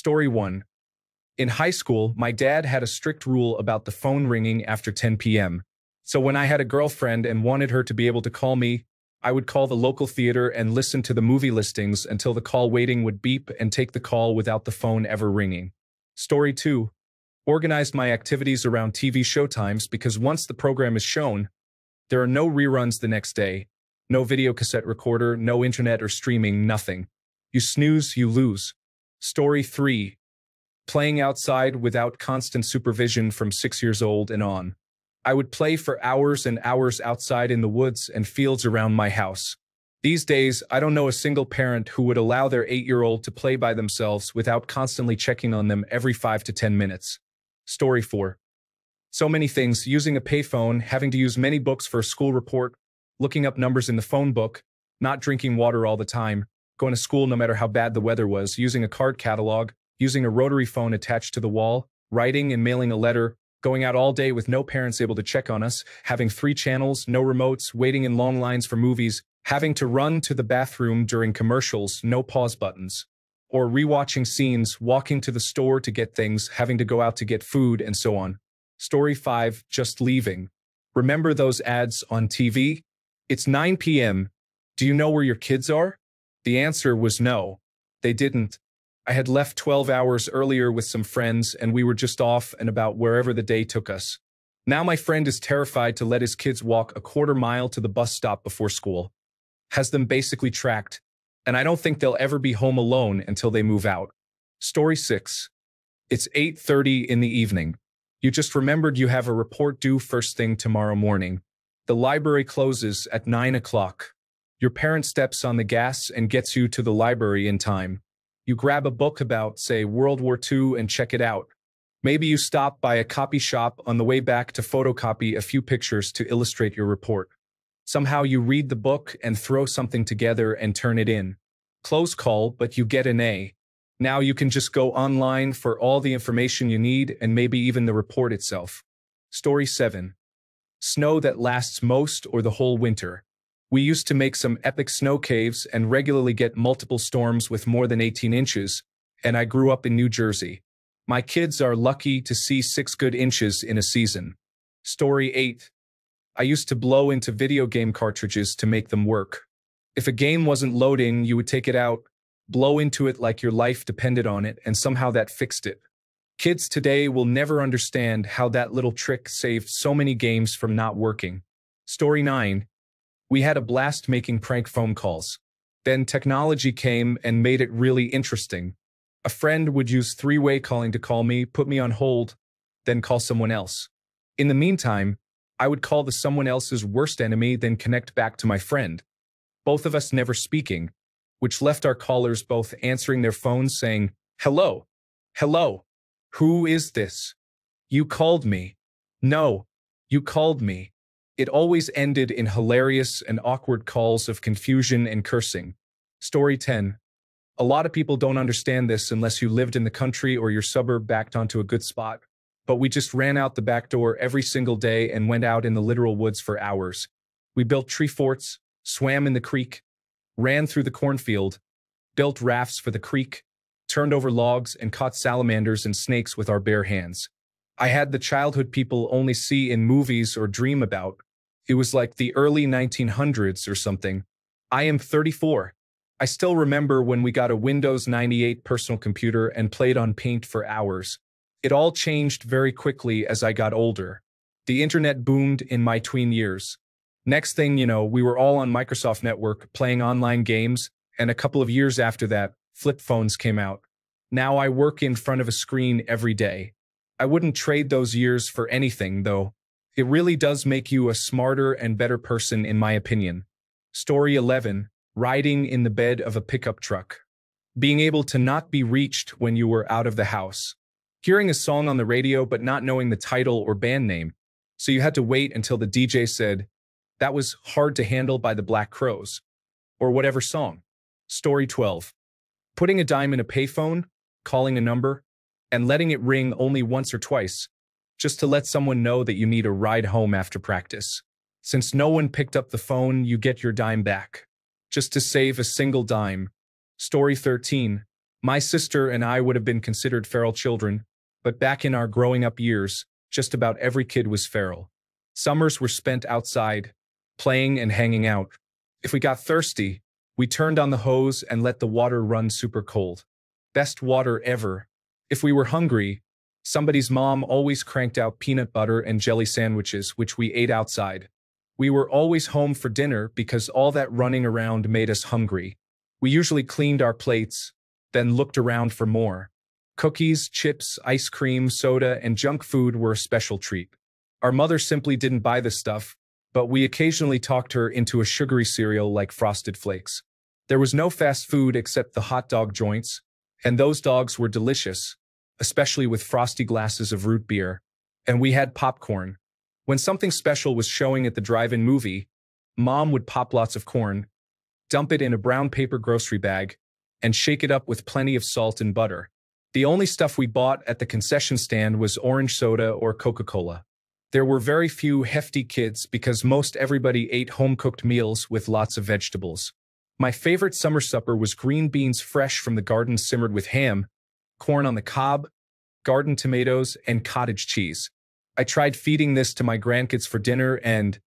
Story 1. In high school, my dad had a strict rule about the phone ringing after 10 p.m. So when I had a girlfriend and wanted her to be able to call me, I would call the local theater and listen to the movie listings until the call waiting would beep and take the call without the phone ever ringing. Story 2. Organized my activities around TV showtimes because once the program is shown, there are no reruns the next day, no video cassette recorder, no internet or streaming, nothing. You snooze, you lose. Story 3. Playing outside without constant supervision from 6 years old and on. I would play for hours and hours outside in the woods and fields around my house. These days, I don't know a single parent who would allow their 8-year-old to play by themselves without constantly checking on them every 5 to 10 minutes. Story 4. So many things, using a payphone, having to use many books for a school report, looking up numbers in the phone book, not drinking water all the time, going to school no matter how bad the weather was, using a card catalog, using a rotary phone attached to the wall, writing and mailing a letter, going out all day with no parents able to check on us, having 3 channels, no remotes, waiting in long lines for movies, having to run to the bathroom during commercials, no pause buttons, or rewatching scenes, walking to the store to get things, having to go out to get food, and so on. Story 5, just leaving. Remember those ads on TV? It's 9 p.m. Do you know where your kids are? The answer was no. They didn't. I had left 12 hours earlier with some friends and we were just off and about wherever the day took us. Now my friend is terrified to let his kids walk a quarter mile to the bus stop before school. Has them basically tracked, and I don't think they'll ever be home alone until they move out. Story 6. It's 8:30 in the evening. You just remembered you have a report due first thing tomorrow morning. The library closes at 9 o'clock. Your parent steps on the gas and gets you to the library in time. You grab a book about, say, World War II and check it out. Maybe you stop by a copy shop on the way back to photocopy a few pictures to illustrate your report. Somehow you read the book and throw something together and turn it in. Close call, but you get an A. Now you can just go online for all the information you need and maybe even the report itself. Story 7. Snow that lasts most or the whole winter. We used to make some epic snow caves and regularly get multiple storms with more than 18 inches, and I grew up in New Jersey. My kids are lucky to see 6 good inches in a season. Story 8. I used to blow into video game cartridges to make them work. If a game wasn't loading, you would take it out, blow into it like your life depended on it, and somehow that fixed it. Kids today will never understand how that little trick saved so many games from not working. Story 9. We had a blast making prank phone calls. Then technology came and made it really interesting. A friend would use 3-way calling to call me, put me on hold, then call someone else. In the meantime, I would call the someone else's worst enemy, then connect back to my friend. Both of us never speaking, which left our callers both answering their phones saying, "Hello, hello, who is this? You called me. No, you called me." It always ended in hilarious and awkward calls of confusion and cursing. Story 10. A lot of people don't understand this unless you lived in the country or your suburb backed onto a good spot, but we just ran out the back door every single day and went out in the literal woods for hours. We built tree forts, swam in the creek, ran through the cornfield, built rafts for the creek, turned over logs, and caught salamanders and snakes with our bare hands. I had the childhood people only see in movies or dream about. It was like the early 1900s or something. I am 34. I still remember when we got a Windows 98 personal computer and played on Paint for hours. It all changed very quickly as I got older. The internet boomed in my tween years. Next thing you know, we were all on Microsoft Network playing online games, and a couple of years after that, flip phones came out. Now I work in front of a screen every day. I wouldn't trade those years for anything, though. It really does make you a smarter and better person, in my opinion. Story 11. Riding in the bed of a pickup truck. Being able to not be reached when you were out of the house. Hearing a song on the radio but not knowing the title or band name, so you had to wait until the DJ said, "That was Hard to Handle by the Black Crowes," or whatever song. Story 12. Putting a dime in a payphone, calling a number, and letting it ring only once or twice, just to let someone know that you need a ride home after practice. Since no one picked up the phone, you get your dime back, just to save a single dime. Story 13. My sister and I would have been considered feral children, but back in our growing up years, just about every kid was feral. Summers were spent outside, playing and hanging out. If we got thirsty, we turned on the hose and let the water run super cold. Best water ever. If we were hungry, somebody's mom always cranked out peanut butter and jelly sandwiches, which we ate outside. We were always home for dinner because all that running around made us hungry. We usually cleaned our plates, then looked around for more. Cookies, chips, ice cream, soda, and junk food were a special treat. Our mother simply didn't buy the stuff, but we occasionally talked her into a sugary cereal like Frosted Flakes. There was no fast food except the hot dog joints, and those dogs were delicious, especially with frosty glasses of root beer. And we had popcorn. When something special was showing at the drive-in movie, Mom would pop lots of corn, dump it in a brown paper grocery bag, and shake it up with plenty of salt and butter. The only stuff we bought at the concession stand was orange soda or Coca-Cola. There were very few hefty kids because most everybody ate home-cooked meals with lots of vegetables. My favorite summer supper was green beans fresh from the garden simmered with ham, corn on the cob, garden tomatoes, and cottage cheese. I tried feeding this to my grandkids for dinner and,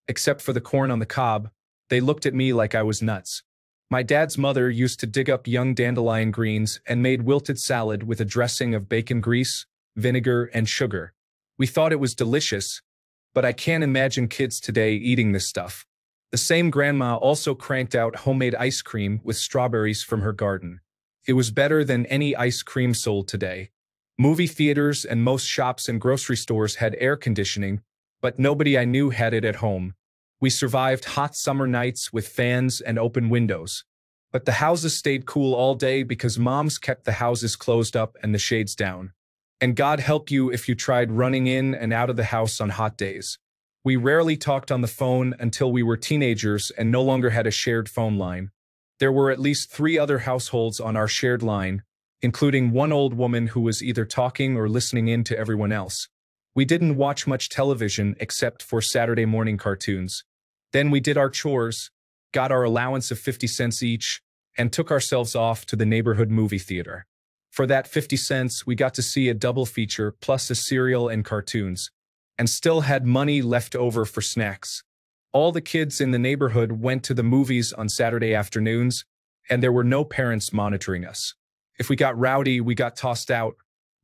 except for the corn on the cob, they looked at me like I was nuts. My dad's mother used to dig up young dandelion greens and made wilted salad with a dressing of bacon grease, vinegar, and sugar. We thought it was delicious, but I can't imagine kids today eating this stuff. The same grandma also cranked out homemade ice cream with strawberries from her garden. It was better than any ice cream sold today. Movie theaters and most shops and grocery stores had air conditioning, but nobody I knew had it at home. We survived hot summer nights with fans and open windows. But the houses stayed cool all day because moms kept the houses closed up and the shades down. And God help you if you tried running in and out of the house on hot days. We rarely talked on the phone until we were teenagers and no longer had a shared phone line. There were at least 3 other households on our shared line, including one old woman who was either talking or listening in to everyone else. We didn't watch much television except for Saturday morning cartoons. Then we did our chores, got our allowance of 50 cents each, and took ourselves off to the neighborhood movie theater. For that 50 cents, we got to see a double feature plus a cereal and cartoons, and still had money left over for snacks. All the kids in the neighborhood went to the movies on Saturday afternoons, and there were no parents monitoring us. If we got rowdy, we got tossed out,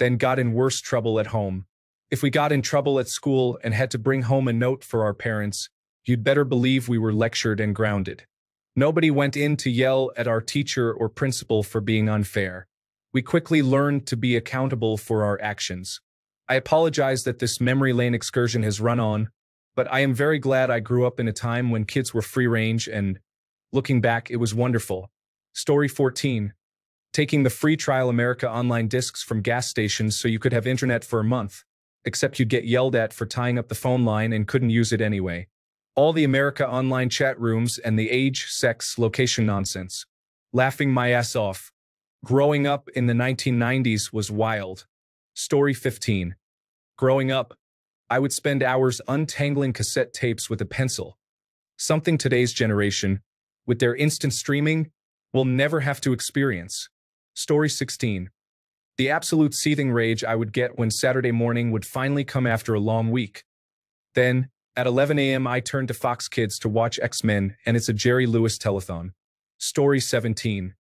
then got in worse trouble at home. If we got in trouble at school and had to bring home a note for our parents, you'd better believe we were lectured and grounded. Nobody went in to yell at our teacher or principal for being unfair. We quickly learned to be accountable for our actions. I apologize that this memory lane excursion has run on, but I am very glad I grew up in a time when kids were free range and, looking back, it was wonderful. Story 14. Taking the free Trial America online discs from gas stations so you could have internet for a month, except you'd get yelled at for tying up the phone line and couldn't use it anyway. All the America online chat rooms and the age, sex, location nonsense. Laughing my ass off. Growing up in the 1990s was wild. Story 15. Growing up, I would spend hours untangling cassette tapes with a pencil. Something today's generation, with their instant streaming, will never have to experience. Story 16. The absolute seething rage I would get when Saturday morning would finally come after a long week. Then, at 11 a.m. I turned to Fox Kids to watch X-Men and It's a Jerry Lewis telethon. Story 17.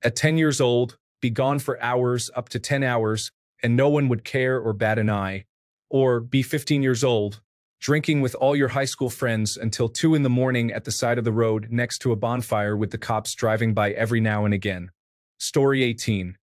At 10 years old, be gone for hours, up to 10 hours, and no one would care or bat an eye. Or be 15 years old, drinking with all your high school friends until 2 in the morning at the side of the road next to a bonfire with the cops driving by every now and again. Story 18.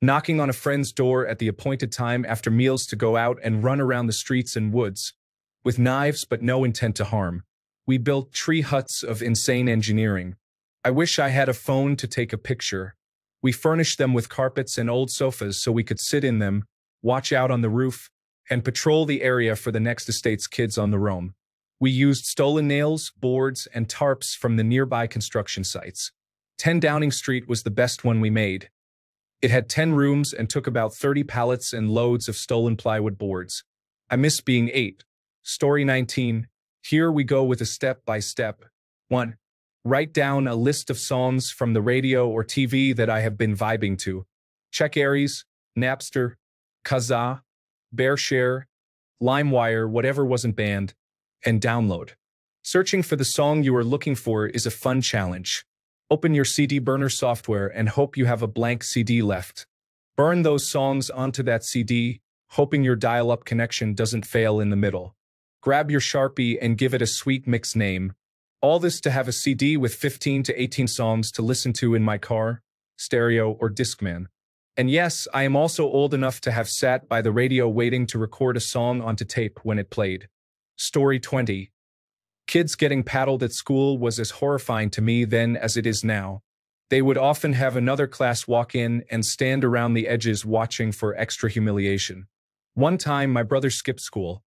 Knocking on a friend's door at the appointed time after meals to go out and run around the streets and woods, with knives but no intent to harm. We built tree huts of insane engineering. I wish I had a phone to take a picture. We furnished them with carpets and old sofas so we could sit in them, watch out on the roof, and patrol the area for the next estate's kids on the roam. We used stolen nails, boards, and tarps from the nearby construction sites. 10 Downing Street was the best one we made. It had 10 rooms and took about 30 pallets and loads of stolen plywood boards. I miss being 8. Story 19. Here we go with a step-by-step. 1. Write down a list of songs from the radio or TV that I have been vibing to. Check Aries, Napster, Kazaa, BearShare, LimeWire, whatever wasn't banned, and download. Searching for the song you are looking for is a fun challenge. Open your CD burner software and hope you have a blank CD left. Burn those songs onto that CD, hoping your dial-up connection doesn't fail in the middle. Grab your Sharpie and give it a sweet mix name. All this to have a CD with 15 to 18 songs to listen to in my car, stereo, or Discman. And yes, I am also old enough to have sat by the radio waiting to record a song onto tape when it played. Story 20. Kids getting paddled at school was as horrifying to me then as it is now. They would often have another class walk in and stand around the edges watching for extra humiliation. One time, my brother skipped school.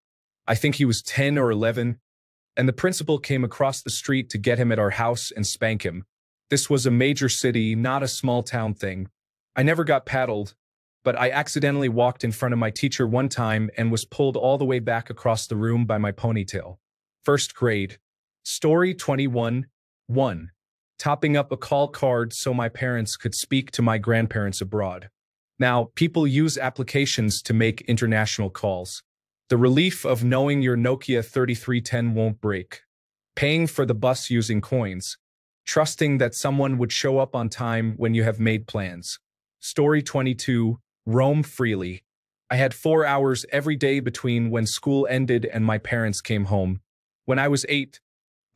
I think he was 10 or 11, and the principal came across the street to get him at our house and spank him. This was a major city, not a small town thing. I never got paddled, but I accidentally walked in front of my teacher one time and was pulled all the way back across the room by my ponytail. First grade. Story 21. 1. Topping up a call card so my parents could speak to my grandparents abroad. Now, people use applications to make international calls. The relief of knowing your Nokia 3310 won't break. Paying for the bus using coins. Trusting that someone would show up on time when you have made plans. Story 22. Roam freely. I had 4 hours every day between when school ended and my parents came home. When I was 8,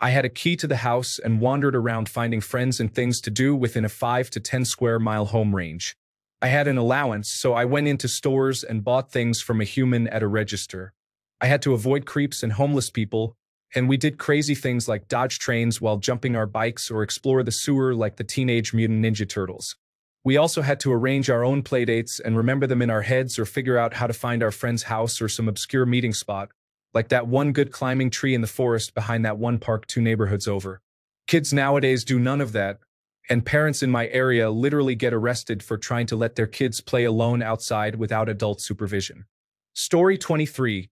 I had a key to the house and wandered around finding friends and things to do within a 5 to 10 square mile home range. I had an allowance, so I went into stores and bought things from a human at a register. I had to avoid creeps and homeless people, and we did crazy things like dodge trains while jumping our bikes or explore the sewer like the Teenage Mutant Ninja Turtles. We also had to arrange our own playdates and remember them in our heads or figure out how to find our friend's house or some obscure meeting spot, like that one good climbing tree in the forest behind that one park 2 neighborhoods over. Kids nowadays do none of that, and parents in my area literally get arrested for trying to let their kids play alone outside without adult supervision. Story 23.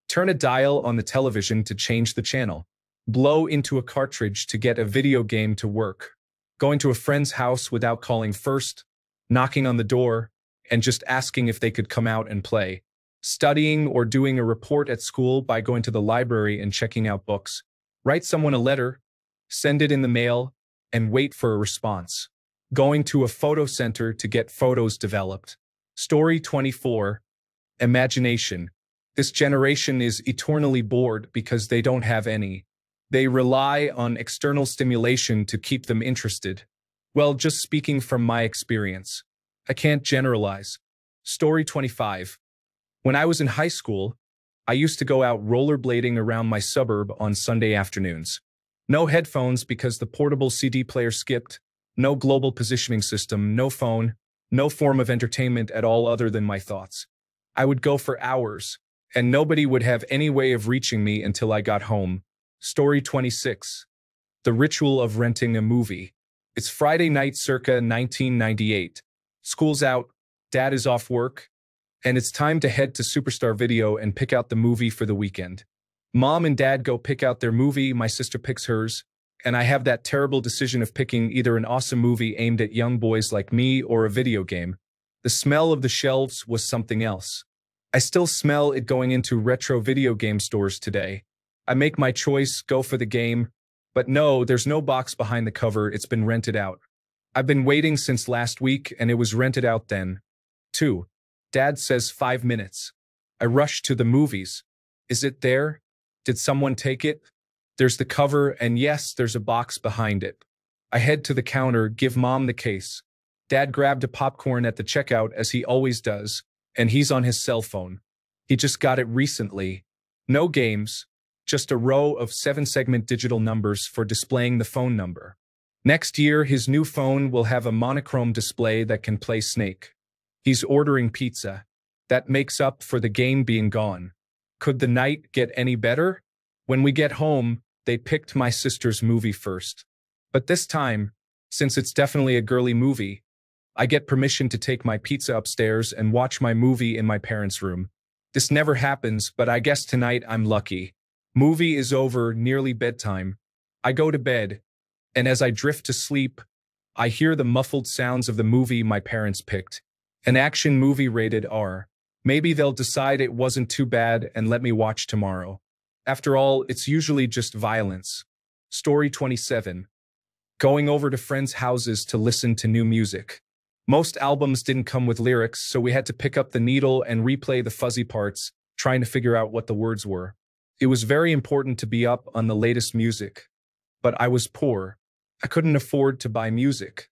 Turn a dial on the television to change the channel. Blow into a cartridge to get a video game to work. Going to a friend's house without calling first, knocking on the door, and just asking if they could come out and play. Studying or doing a report at school by going to the library and checking out books. Write someone a letter, send it in the mail, and wait for a response. Going to a photo center to get photos developed. Story 24. Imagination. This generation is eternally bored because they don't have any. They rely on external stimulation to keep them interested. Well, just speaking from my experience. I can't generalize. Story 25. When I was in high school, I used to go out rollerblading around my suburb on Sunday afternoons. No headphones because the portable CD player skipped, no global positioning system, no phone, no form of entertainment at all other than my thoughts. I would go for hours, and nobody would have any way of reaching me until I got home. Story 26. The ritual of renting a movie. It's Friday night circa 1998. School's out, dad is off work, and it's time to head to Superstar Video and pick out the movie for the weekend. Mom and dad go pick out their movie, my sister picks hers, and I have that terrible decision of picking either an awesome movie aimed at young boys like me or a video game. The smell of the shelves was something else. I still smell it going into retro video game stores today. I make my choice, go for the game, but no, there's no box behind the cover, it's been rented out. I've been waiting since last week and it was rented out then. 2. Dad says 5 minutes. I rush to the movies. Is it there? Did someone take it? There's the cover, and yes, there's a box behind it. I head to the counter, give Mom the case. Dad grabbed a popcorn at the checkout as he always does, and he's on his cell phone. He just got it recently. No games, just a row of 7-segment digital numbers for displaying the phone number. Next year, his new phone will have a monochrome display that can play Snake. He's ordering pizza. That makes up for the game being gone. Could the night get any better? When we get home, they picked my sister's movie first. But this time, since it's definitely a girly movie, I get permission to take my pizza upstairs and watch my movie in my parents' room. This never happens, but I guess tonight I'm lucky. Movie is over, nearly bedtime. I go to bed. And as I drift to sleep, I hear the muffled sounds of the movie my parents picked, an action movie rated R. Maybe they'll decide it wasn't too bad and let me watch tomorrow. After all, it's usually just violence. Story 27. Going over to friends' houses to listen to new music. Most albums didn't come with lyrics, so we had to pick up the needle and replay the fuzzy parts, trying to figure out what the words were. It was very important to be up on the latest music. But I was poor. I couldn't afford to buy music.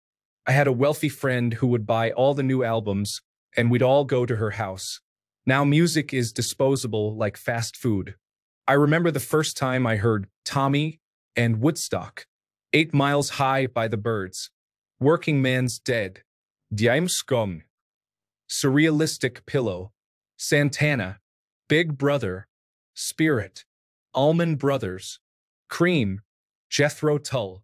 I had a wealthy friend who would buy all the new albums, and we'd all go to her house. Now music is disposable like fast food. I remember the first time I heard Tommy and Woodstock, 8 Miles High by the Byrds, Working Man's Dead, Dime Scum, Surrealistic Pillow, Santana, Big Brother, Spirit, Allman Brothers, Cream, Jethro Tull,